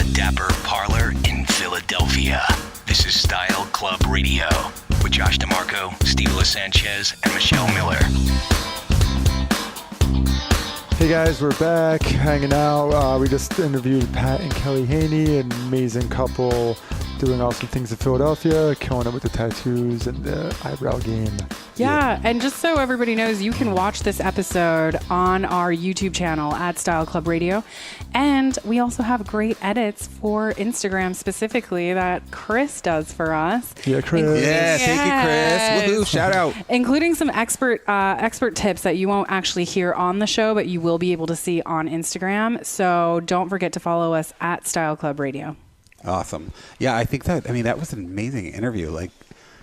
the Dapper Parlor in Philadelphia. This is Style Club Radio with Josh DeMarco, Steve LaSanchez, and Michelle Miller. Hey guys, we're back hanging out. We just interviewed Pat and Kelly Haney, an amazing couple doing awesome things in Philadelphia, killing it with the tattoos and the eyebrow game. Yeah, and just so everybody knows, you can watch this episode on our YouTube channel at Style Club Radio. And we also have great edits for Instagram specifically that Chris does for us. Yeah, Chris. Yeah, thank you, Chris. Woohoo, shout out. Including some expert tips that you won't actually hear on the show, but you will be able to see on Instagram. So don't forget to follow us at Style Club Radio. Awesome. Yeah, I think that was an amazing interview. Like,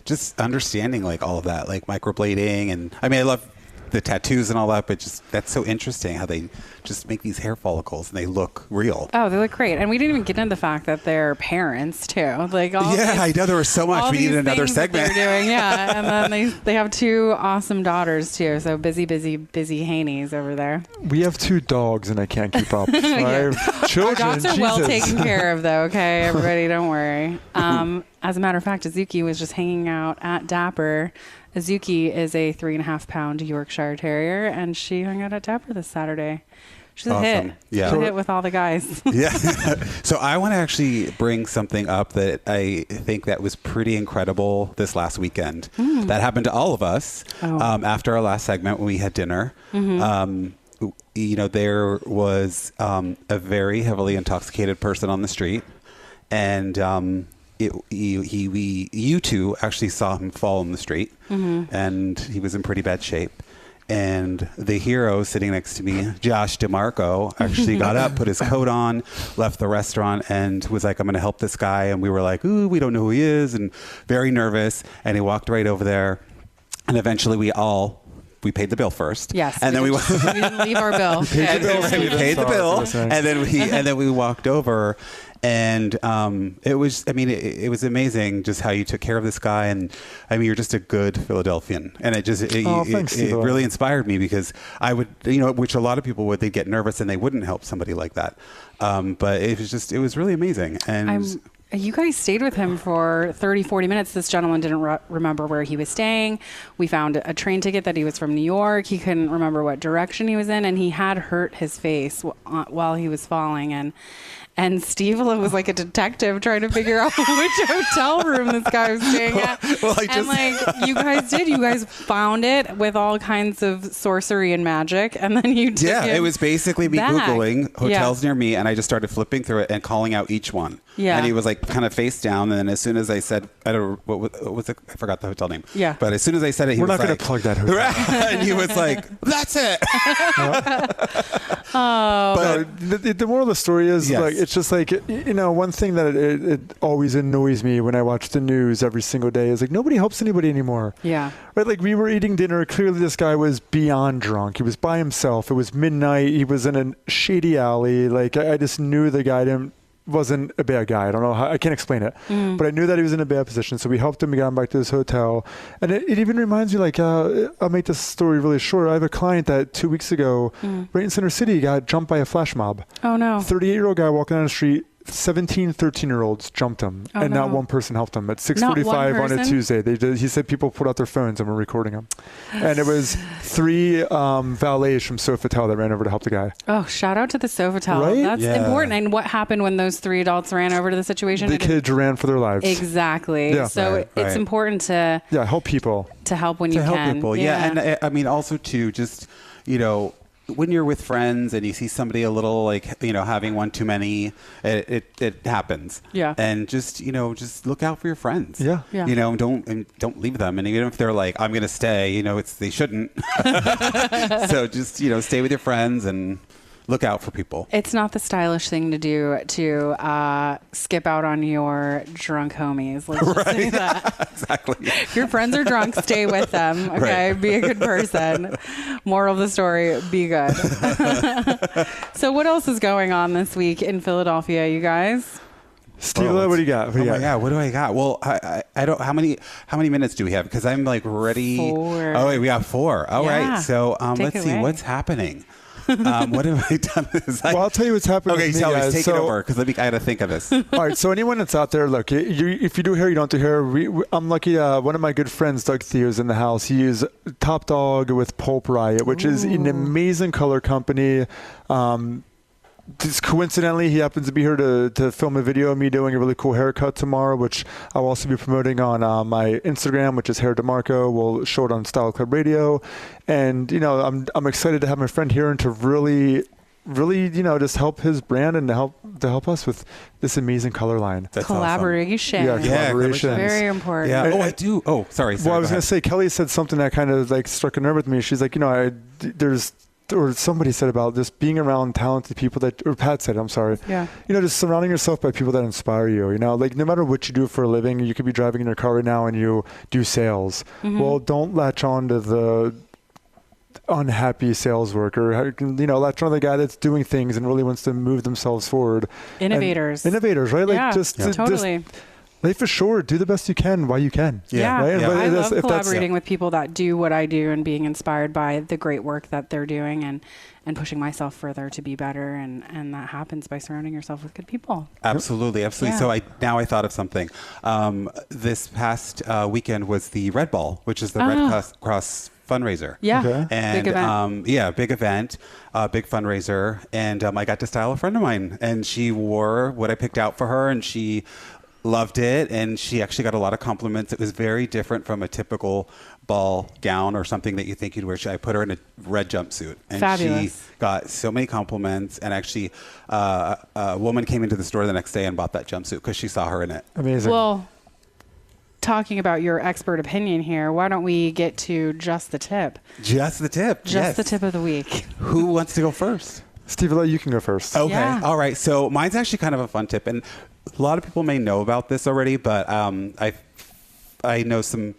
just understanding like all of that, like microblading, and I love the tattoos and all that, but just that's so interesting how they just make these hair follicles and they look real. Oh, they look great. And we didn't even get into the fact that they're parents too. Like I know there was so much. We needed another segment. They're doing, yeah. And then they have two awesome daughters too. So busy Haneys over there. We have 2 dogs and I can't keep up. So I have children. Our dogs are well taken care of though. Okay, everybody, don't worry. As a matter of fact, Azuki was just hanging out at Dapper. Azuki is a 3.5-pound Yorkshire Terrier, and she hung out at Dapper this Saturday. She's a hit. Yeah. She's a hit with all the guys. Yeah. So I want to actually bring something up that I think that was pretty incredible this last weekend. That happened to all of us after our last segment when we had dinner. There was a very heavily intoxicated person on the street, and you two actually saw him fall in the street, and he was in pretty bad shape. And the hero sitting next to me, Josh DeMarco, actually got up, put his coat on, left the restaurant, and was like, I'm going to help this guy. And we were like, ooh, we don't know who he is, and very nervous. And he walked right over there. And eventually we paid the bill first. Yes. And then we didn't leave our bill. We paid the bill. And then we walked over. And it was amazing just how you took care of this guy. And you're just a good Philadelphian. And it really inspired me, because I would, which a lot of people would, they'd get nervous and they wouldn't help somebody like that. But it was really amazing. And you guys stayed with him for 30, 40 minutes. This gentleman didn't remember where he was staying. We found a train ticket that he was from New York. He couldn't remember what direction he was in, and he had hurt his face while he was falling. And Steve was like a detective trying to figure out which hotel room this guy was staying at. You guys found it with all kinds of sorcery and magic, and then you did. Yeah, it was basically me Googling hotels near me, and I just started flipping through it and calling out each one. Yeah. And he was like kind of face down, and then as soon as I said, I forgot the hotel name. Yeah. But as soon as I said it, we're not going to plug that hotel. And he was like, that's it. But the moral of the story is, like, it's just like, one thing that it always annoys me when I watch the news every single day is like, nobody helps anybody anymore. Yeah. Right? Like, we were eating dinner. Clearly this guy was beyond drunk. He was by himself. It was midnight. He was in a shady alley. Like, I just knew the guy wasn't a bad guy. I don't know how, I can't explain it, but I knew that he was in a bad position. So we helped him. We got him back to his hotel. And it even reminds me, like, I'll make this story really short. I have a client that 2 weeks ago, right in Center City, got jumped by a flash mob. Oh no. 38-year-old guy walking down the street. 17, 13-year-olds jumped him, not one person helped him. At 6:45 on a Tuesday, he said people pulled out their phones and were recording him. And it was 3 valets from Sofitel that ran over to help the guy. Oh, shout out to the Sofitel. Right? That's important. And what happened when those 3 adults ran over to the situation? The kids ran for their lives. Exactly. Yeah. So it's important to help people. To help when you can. To help people, yeah. And also to just, when you're with friends and you see somebody a little having one too many, it happens. Yeah. And just look out for your friends. Yeah. Don't leave them. And even if they're like, I'm going to stay, they shouldn't. So just, stay with your friends and look out for people. It's not the stylish thing to do to skip out on your drunk homies. Let's just say that. Exactly. If your friends are drunk, stay with them. Okay. Right. Be a good person. Moral of the story, be good. So what else is going on this week in Philadelphia, you guys? Steve, what do you got? My God, what do I got? Well, I don't. How many minutes do we have? Because I'm like ready. 4. Oh wait, we got 4. All right. So let's see what's happening. What have I done? Well, I'll tell you what's happened Okay, with me, tell me. guys. Take it over because I got to think of this. All right, so anyone that's out there, look, if you do hair, you don't do hair. I'm lucky. One of my good friends, Doug Theo, is in the house. He is top dog with Pulp Riot, which is an amazing color company. Just coincidentally, he happens to be here to film a video of me doing a really cool haircut tomorrow, which I'll also be promoting on my Instagram, which is Hair DeMarco. We'll show it on Style Club Radio, and I'm excited to have my friend here and to really just help his brand and to help us with this amazing color line. That's Collaboration. Awesome. Yeah, collaboration. Very important. Yeah. Oh, I do. Oh, sorry. Well, I was going to say, Kelly said something that kind of like struck a nerve with me. She's like, or somebody said about just being around talented people or Pat said, I'm sorry. Yeah. Just surrounding yourself by people that inspire you. Like no matter what you do for a living, you could be driving in your car right now and you do sales. Mm-hmm. Well, don't latch on to the unhappy sales worker. Latch on to the guy that's doing things and really wants to move themselves forward. Innovators. Innovators, right? Like totally. Life is short. Do the best you can while you can. Yeah. Right? Yeah. I love If collaborating with people that do what I do and being inspired by the great work that they're doing and pushing myself further to be better. And that happens by surrounding yourself with good people. Absolutely. Yeah. So I thought of something. This past weekend was the Red Ball, which is the Red Cross fundraiser. Yeah. Okay. And big event. big event, big fundraiser. And I got to style a friend of mine, and she wore what I picked out for her, and she loved it, and she actually got a lot of compliments. It was very different from a typical ball gown or something that you think you'd wear. I put her in a red jumpsuit, and Fabulous. she got so many compliments. And actually, a woman came into the store the next day and bought that jumpsuit because she saw her in it. Amazing. Well, talking about your expert opinion here, why don't we get to just the tip? Just the tip. Just the tip of the week. Who wants to go first? Steve, you can go first. Okay. Yeah. All right. So mine's actually kind of a fun tip, and a lot of people may know about this already, but I know some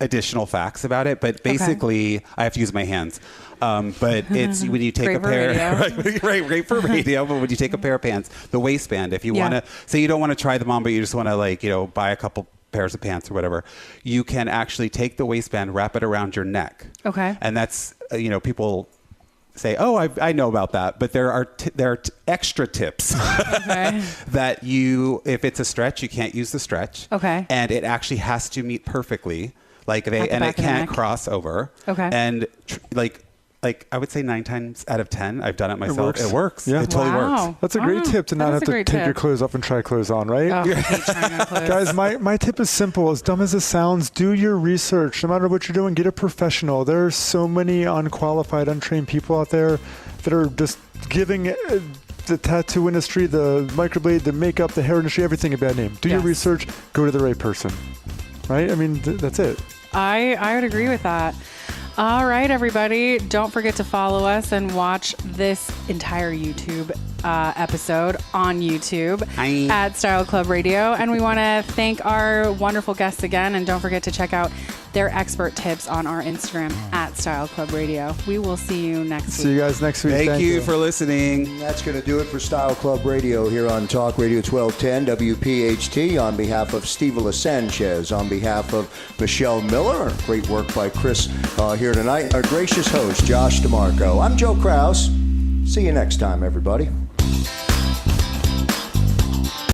additional facts about it. But basically, I have to use my hands. But it's when you take Great a for pair, right, great for radio. But when you take a pair of pants, the waistband, if you want to, say you don't want to try them on, but you just want to buy a couple pairs of pants or whatever, you can actually take the waistband, wrap it around your neck. Okay. And that's people say, oh, I know about that, but there are extra tips that if it's a stretch, you can't use the stretch. Okay. And it actually has to meet perfectly, and it can't cross over. Okay. And I would say 9 times out of 10, I've done it myself. It works. Yeah. It totally works. That's a great tip to not have to take your clothes off and try clothes on, right? Oh, I hate trying on clothes. Guys, my tip is simple. As dumb as it sounds, do your research. No matter what you're doing, get a professional. There are so many unqualified, untrained people out there that are just giving the tattoo industry, the microblade, the makeup, the hair industry, everything a bad name. Do your research. Go to the right person. Right? I mean, that's it. I would agree with that. All right, everybody. Don't forget to follow us and watch this entire YouTube episode on YouTube at Style Club Radio. And we want to thank our wonderful guests again. And don't forget to check out their expert tips on our Instagram at Style Club Radio. We will see you next week. See you guys next week. Thank you for listening. That's going to do it for Style Club Radio here on Talk Radio 1210 WPHT. On behalf of Steve Sanchez, on behalf of Michelle Miller, great work by Chris here tonight. Our gracious host, Josh DeMarco. I'm Joe Kraus. See you next time, everybody.